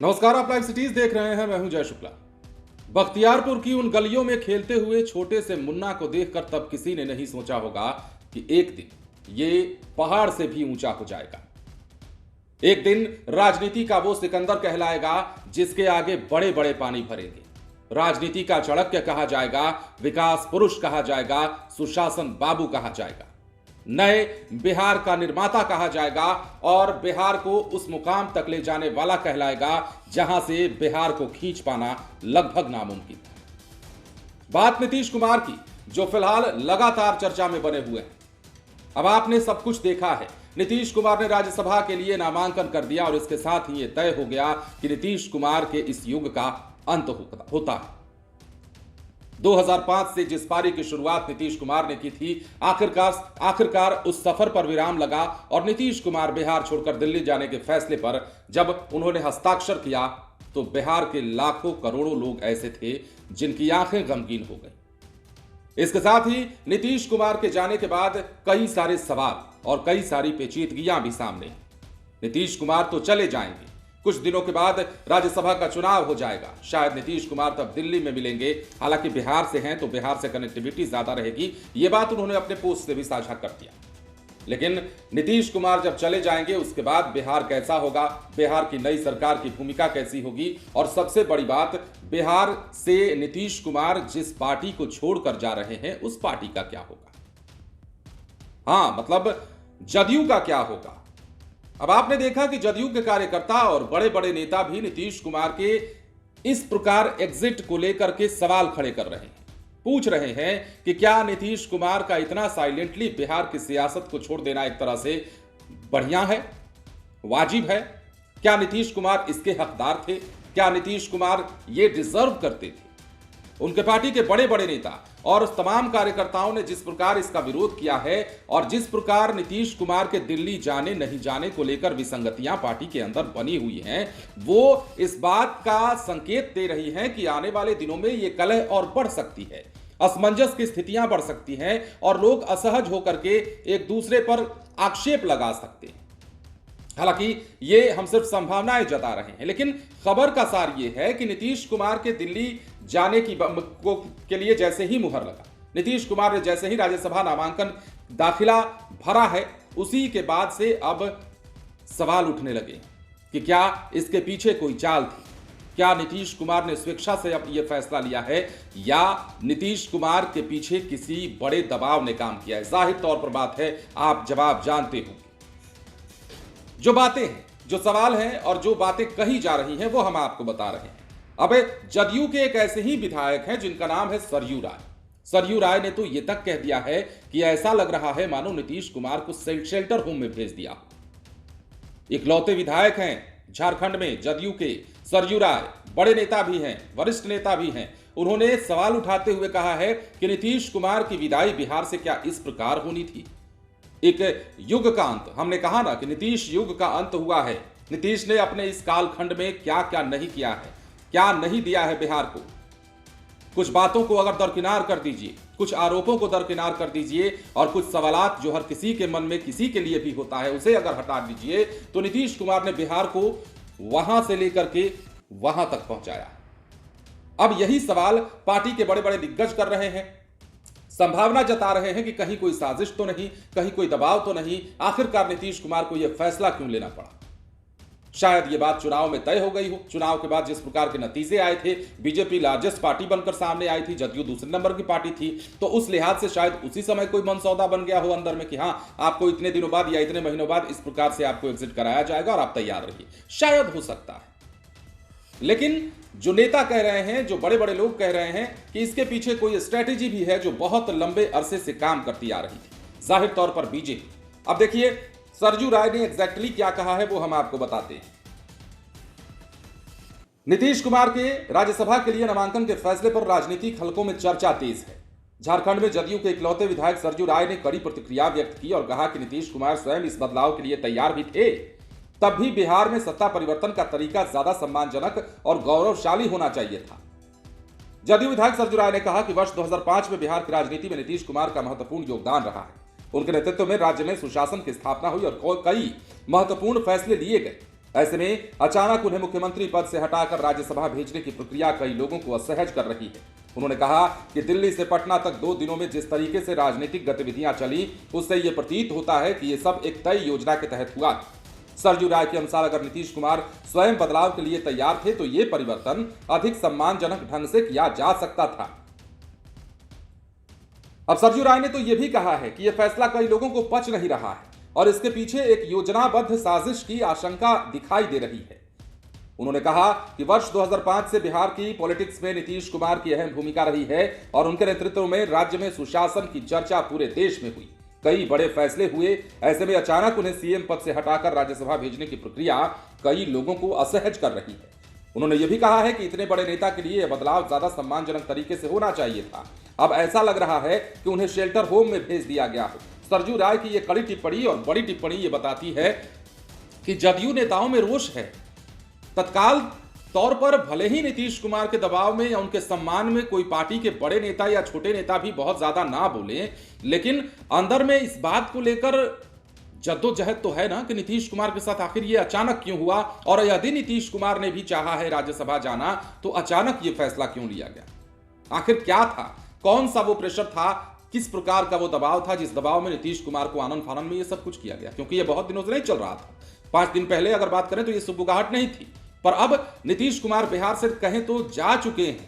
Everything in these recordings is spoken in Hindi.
नमस्कार, आप लाइव सिटीज देख रहे हैं। मैं हूं जय शुक्ला। बख्तियारपुर की उन गलियों में खेलते हुए छोटे से मुन्ना को देखकर तब किसी ने नहीं सोचा होगा कि एक दिन ये पहाड़ से भी ऊंचा हो जाएगा। एक दिन राजनीति का वो सिकंदर कहलाएगा जिसके आगे बड़े बड़े पानी भरेंगे। राजनीति का चाणक्य कहा जाएगा, विकास पुरुष कहा जाएगा, सुशासन बाबू कहा जाएगा, नए बिहार का निर्माता कहा जाएगा और बिहार को उस मुकाम तक ले जाने वाला कहलाएगा जहां से बिहार को खींच पाना लगभग नामुमकिन है। बात नीतीश कुमार की, जो फिलहाल लगातार चर्चा में बने हुए हैं। अब आपने सब कुछ देखा है। नीतीश कुमार ने राज्यसभा के लिए नामांकन कर दिया और इसके साथ ही यह तय हो गया कि नीतीश कुमार के इस युग का अंत होता है। 2005 से जिस पारी की शुरुआत नीतीश कुमार ने की थी, आखिरकार उस सफर पर विराम लगा और नीतीश कुमार बिहार छोड़कर दिल्ली जाने के फैसले पर जब उन्होंने हस्ताक्षर किया तो बिहार के लाखों करोड़ों लोग ऐसे थे जिनकी आंखें गमगीन हो गई। इसके साथ ही नीतीश कुमार के जाने के बाद कई सारे सवाल और कई सारी पेचीदगियां भी सामने। नीतीश कुमार तो चले जाएंगे, कुछ दिनों के बाद राज्यसभा का चुनाव हो जाएगा, शायद नीतीश कुमार तब दिल्ली में मिलेंगे। हालांकि बिहार से हैं तो बिहार से कनेक्टिविटी ज्यादा रहेगी, यह बात उन्होंने अपने पोस्ट से भी साझा कर दिया। लेकिन नीतीश कुमार जब चले जाएंगे उसके बाद बिहार कैसा होगा, बिहार की नई सरकार की भूमिका कैसी होगी और सबसे बड़ी बात, बिहार से नीतीश कुमार जिस पार्टी को छोड़कर जा रहे हैं उस पार्टी का क्या होगा। हां, मतलब जदयू का क्या होगा। अब आपने देखा कि जदयू के कार्यकर्ता और बड़े बड़े नेता भी नीतीश कुमार के इस प्रकार एग्जिट को लेकर के सवाल खड़े कर रहे हैं, पूछ रहे हैं कि क्या नीतीश कुमार का इतना साइलेंटली बिहार की सियासत को छोड़ देना एक तरह से बढ़िया है, वाजिब है। क्या नीतीश कुमार इसके हकदार थे, क्या नीतीश कुमार ये डिजर्व करते थे। उनके पार्टी के बड़े बड़े नेता और तमाम कार्यकर्ताओं ने जिस प्रकार इसका विरोध किया है और जिस प्रकार नीतीश कुमार के दिल्ली जाने नहीं जाने को लेकर विसंगतियां पार्टी के अंदर बनी हुई हैं, वो इस बात का संकेत दे रही हैं कि आने वाले दिनों में ये कलह और बढ़ सकती है, असमंजस की स्थितियां बढ़ सकती हैं और लोग असहज होकर के एक दूसरे पर आक्षेप लगा सकते हैं। हालांकि ये हम सिर्फ संभावनाएं जता रहे हैं, लेकिन खबर का सार ये है कि नीतीश कुमार के दिल्ली जाने के लिए जैसे ही मुहर लगा, नीतीश कुमार ने जैसे ही राज्यसभा नामांकन दाखिला भरा है, उसी के बाद से अब सवाल उठने लगे कि क्या इसके पीछे कोई चाल थी, क्या नीतीश कुमार ने स्वेच्छा से अब यह फैसला लिया है या नीतीश कुमार के पीछे किसी बड़े दबाव ने काम किया है। जाहिर तौर पर बात है, आप जवाब जानते होंगे। जो बातें हैं, जो सवाल हैं और जो बातें कही जा रही हैं वो हम आपको बता रहे हैं। अब जदयू के एक ऐसे ही विधायक हैं जिनका नाम है सरयू राय। सरयू राय ने तो यह तक कह दिया है कि ऐसा लग रहा है मानो नीतीश कुमार को शेल्टर होम में भेज दिया। इकलौते विधायक हैं झारखंड में जदयू के सरयू राय, बड़े नेता भी हैं, वरिष्ठ नेता भी हैं। उन्होंने सवाल उठाते हुए कहा है कि नीतीश कुमार की विदाई बिहार से क्या इस प्रकार होनी थी। एक युग का अंत, हमने कहा ना कि नीतीश युग का अंत हुआ है। नीतीश ने अपने इस कालखंड में क्या क्या नहीं किया है, क्या नहीं दिया है बिहार को। कुछ बातों को अगर दरकिनार कर दीजिए, कुछ आरोपों को दरकिनार कर दीजिए और कुछ सवालात जो हर किसी के मन में किसी के लिए भी होता है उसे अगर हटा दीजिए, तो नीतीश कुमार ने बिहार को वहां से लेकर के वहां तक पहुंचाया। अब यही सवाल पार्टी के बड़े बड़े दिग्गज कर रहे हैं, संभावना जता रहे हैं कि कहीं कोई साजिश तो नहीं, कहीं कोई दबाव तो नहीं, आखिरकार नीतीश कुमार को यह फैसला क्यों लेना पड़ा। शायद यह बात चुनाव में तय हो गई हो। चुनाव के बाद जिस प्रकार के नतीजे आए थे, बीजेपी लार्जेस्ट पार्टी बनकर सामने आई थी, जदयू दूसरे नंबर की पार्टी थी, तो उस लिहाज से शायद उसी समय कोई मनसौदा बन गया हो अंदर में कि हां, आपको इतने दिनों बाद या इतने महीनों बाद इस प्रकार से आपको एग्जिट कराया जाएगा और आप तैयार रहिए। शायद हो सकता है, लेकिन जो नेता कह रहे हैं, जो बड़े बड़े लोग कह रहे हैं कि इसके पीछे कोई स्ट्रेटेजी भी है जो बहुत लंबे अरसे से काम करती आ रही थी, जाहिर तौर पर बीजेपी। अब देखिए सरयू राय ने एग्जैक्टली क्या कहा है वो हम आपको बताते हैं। नीतीश कुमार के राज्यसभा के लिए नामांकन के फैसले पर राजनीतिक हलकों में चर्चा तेज है। झारखंड में जदयू के इकलौते विधायक सरयू राय ने कड़ी प्रतिक्रिया व्यक्त की और कहा कि नीतीश कुमार स्वयं इस बदलाव के लिए तैयार भी थे, तब भी बिहार में सत्ता परिवर्तन का तरीका ज्यादा सम्मानजनक और गौरवशाली होना चाहिए था। जदयू विधायक सरयू राय ने कहा कि वर्ष 2005 में बिहार की राजनीति में नीतीश कुमार का महत्वपूर्ण योगदान रहा है। उनके नेतृत्व में राज्य में सुशासन की स्थापना हुई और कई महत्वपूर्ण फैसले लिए गए ऐसे में अचानक उन्हें मुख्यमंत्री पद से हटाकर राज्यसभा भेजने की प्रक्रिया कई लोगों को असहज कर रही है। उन्होंने कहा कि दिल्ली से पटना तक 2 दिनों में जिस तरीके से राजनीतिक गतिविधियां चली, उससे यह प्रतीत होता है कि यह सब एक तय योजना के तहत हुआ। सरजू राय के अनुसार अगर नीतीश कुमार स्वयं बदलाव के लिए तैयार थे तो यह परिवर्तन अधिक सम्मानजनक ढंग से किया जा सकता था। अब सरजू राय ने तो यह भी कहा है कि यह फैसला कई लोगों को पच नहीं रहा है और इसके पीछे एक योजनाबद्ध साजिश की आशंका दिखाई दे रही है। उन्होंने कहा कि वर्ष 2005 से बिहार की पॉलिटिक्स में नीतीश कुमार की अहम भूमिका रही है और उनके नेतृत्व में राज्य में सुशासन की चर्चा पूरे देश में हुई, कई बड़े फैसले हुए। ऐसे में अचानक उन्हें सीएम पद से हटाकर राज्यसभा भेजने की प्रक्रिया कई लोगों को असहज कर रही है। उन्होंने यह भी कहा है कि इतने बड़े नेता के लिए यह बदलाव ज्यादा सम्मानजनक तरीके से होना चाहिए था। अब ऐसा लग रहा है कि उन्हें शेल्टर होम में भेज दिया गया हो। सरजू राय की यह कड़ी टिप्पणी और बड़ी टिप्पणी यह बताती है कि जदयू नेताओं में रोष है। तत्काल तौर पर भले ही नीतीश कुमार के दबाव में या उनके सम्मान में कोई पार्टी के बड़े नेता या छोटे नेता भी बहुत ज्यादा ना बोले, लेकिन अंदर में इस बात को लेकर जद्दोजहद तो है ना कि नीतीश कुमार के साथ आखिर ये अचानक क्यों हुआ, और यदि नीतीश कुमार ने भी चाहा है राज्यसभा जाना तो अचानक ये फैसला क्यों लिया गया। आखिर क्या था, कौन सा वो प्रेशर था, किस प्रकार का वो दबाव था जिस दबाव में नीतीश कुमार को आनंद फानंद में ये सब कुछ किया गया। क्योंकि ये बहुत दिनों से नहीं चल रहा था। 5 दिन पहले अगर बात करें तो ये सुबुगाहट नहीं थी, पर अब नीतीश कुमार बिहार से कहें तो जा चुके हैं,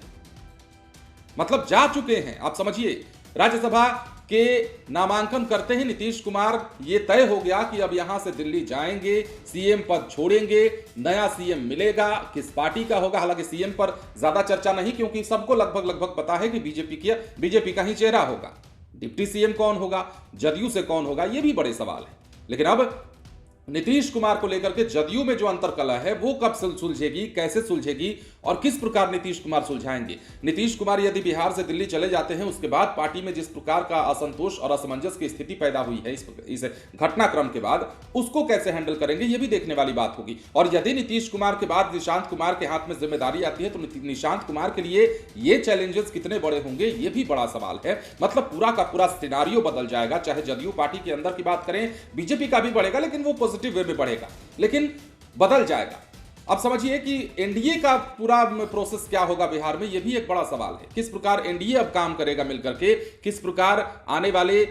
मतलब जा चुके हैं। आप समझिए, राज्यसभा के नामांकन करते ही नीतीश कुमार ये तय हो गया कि अब यहां से दिल्ली जाएंगे, सीएम पद छोड़ेंगे, नया सीएम मिलेगा, किस पार्टी का होगा। हालांकि सीएम पर ज्यादा चर्चा नहीं, क्योंकि सबको लगभग पता है कि बीजेपी का ही चेहरा होगा। डिप्टी सीएम कौन होगा, जदयू से कौन होगा, ये भी बड़े सवाल है। लेकिन अब नीतीश कुमार को लेकर के जदयू में जो अंतरकलह है वो कब सुलझेगी, कैसे सुलझेगी और किस प्रकार नीतीश कुमार सुलझाएंगे। नीतीश कुमार यदि बिहार से दिल्ली चले जाते हैं, उसके बाद पार्टी में जिस प्रकार का असंतोष और असमंजस की स्थिति पैदा हुई है इस घटनाक्रम के बाद, उसको कैसे हैंडल करेंगे ये भी देखने वाली बात होगी। और यदि नीतीश कुमार के बाद निशांत कुमार के हाथ में जिम्मेदारी आती है तो निशांत कुमार के लिए ये चैलेंजेस कितने बड़े होंगे ये भी बड़ा सवाल है। मतलब पूरा का पूरा सिनेरियो बदल जाएगा। चाहे जदयू पार्टी के अंदर की बात करें, बीजेपी का भी बढ़ेगा, लेकिन वो वे में बढ़ेगा, लेकिन बदल जाएगा। अब समझिए कि एनडीए का पूरा प्रोसेस क्या होगा बिहार में, यह भी एक बड़ा सवाल है। किस प्रकार एनडीए अब काम करेगा मिलकर के, किस प्रकार आने वाले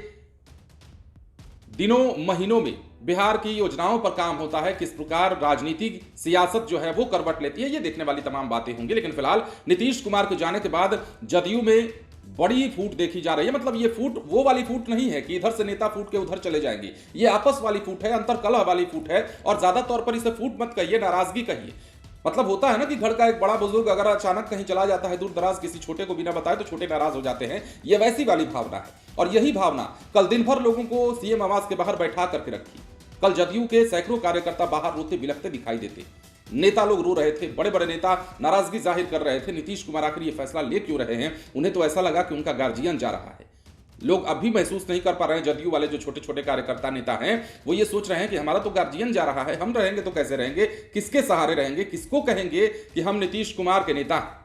दिनों महीनों में बिहार की योजनाओं पर काम होता है, किस प्रकार राजनीतिक सियासत जो है वो करवट लेती है, ये देखने वाली तमाम बातें होंगी। लेकिन फिलहाल नीतीश कुमार के जाने के बाद जदयू में बड़ी फूट देखी जा रही है। मतलब ये फूट वो वाली फूट नहीं है कि इधर से नेता फूट के उधर चले जाएंगे, ये आपस वाली फूट है, अंतरकलह वाली फूट है। और ज्यादा तौर पर इसे फूट मत कहिए, नाराजगी कहिए। मतलब होता है ना कि घर का एक बड़ा बुजुर्ग अगर अचानक कहीं चला जाता है दूर दराज, किसी छोटे को बिना बताए, तो छोटे नाराज हो जाते हैं। ये वैसी वाली भावना है। और यही भावना कल दिन भर लोगों को सीएम आवास के बाहर बैठा करके रखी। कल जदयू के सैकड़ों कार्यकर्ता बाहर रोते बिलखते दिखाई देते, नेता लोग रो रहे थे, बड़े बड़े नेता नाराजगी जाहिर कर रहे थे। नीतीश कुमार आखिर ये फैसला ले क्यों रहे हैं? उन्हें तो ऐसा लगा कि उनका गार्जियन जा रहा है। लोग अब भी महसूस नहीं कर पा रहे हैं, जदयू वाले जो छोटे छोटे कार्यकर्ता नेता हैं वो ये सोच रहे हैं कि हमारा तो गार्जियन जा रहा है, हम रहेंगे तो कैसे रहेंगे, किसके सहारे रहेंगे, किसको कहेंगे कि हम नीतीश कुमार के नेता हैं।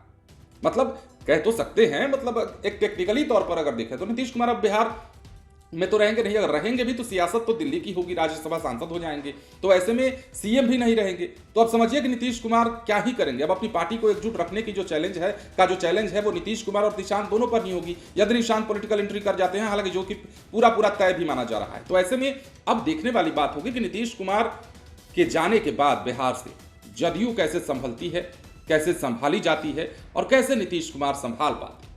मतलब कह तो सकते हैं, मतलब एक टेक्निकली तौर पर अगर देखें तो नीतीश कुमार अब बिहार में तो रहेंगे नहीं, अगर रहेंगे भी तो सियासत तो दिल्ली की होगी, राज्यसभा सांसद हो जाएंगे, तो ऐसे में सीएम भी नहीं रहेंगे। तो अब समझिए कि नीतीश कुमार क्या ही करेंगे। अब अपनी पार्टी को एकजुट रखने की जो चैलेंज है वो नीतीश कुमार और निशांत दोनों पर ही होगी। यदि निशांत पॉलिटिकल एंट्री कर जाते हैं, हालांकि जो कि पूरा तय भी माना जा रहा है, तो ऐसे में अब देखने वाली बात होगी कि नीतीश कुमार के जाने के बाद बिहार से जदयू कैसे संभलती है, कैसे संभाली जाती है और कैसे नीतीश कुमार संभाल पाते।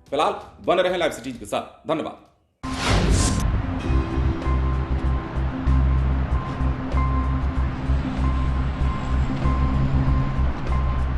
फिलहाल बने रहें लाइव सिटीज के साथ। धन्यवाद।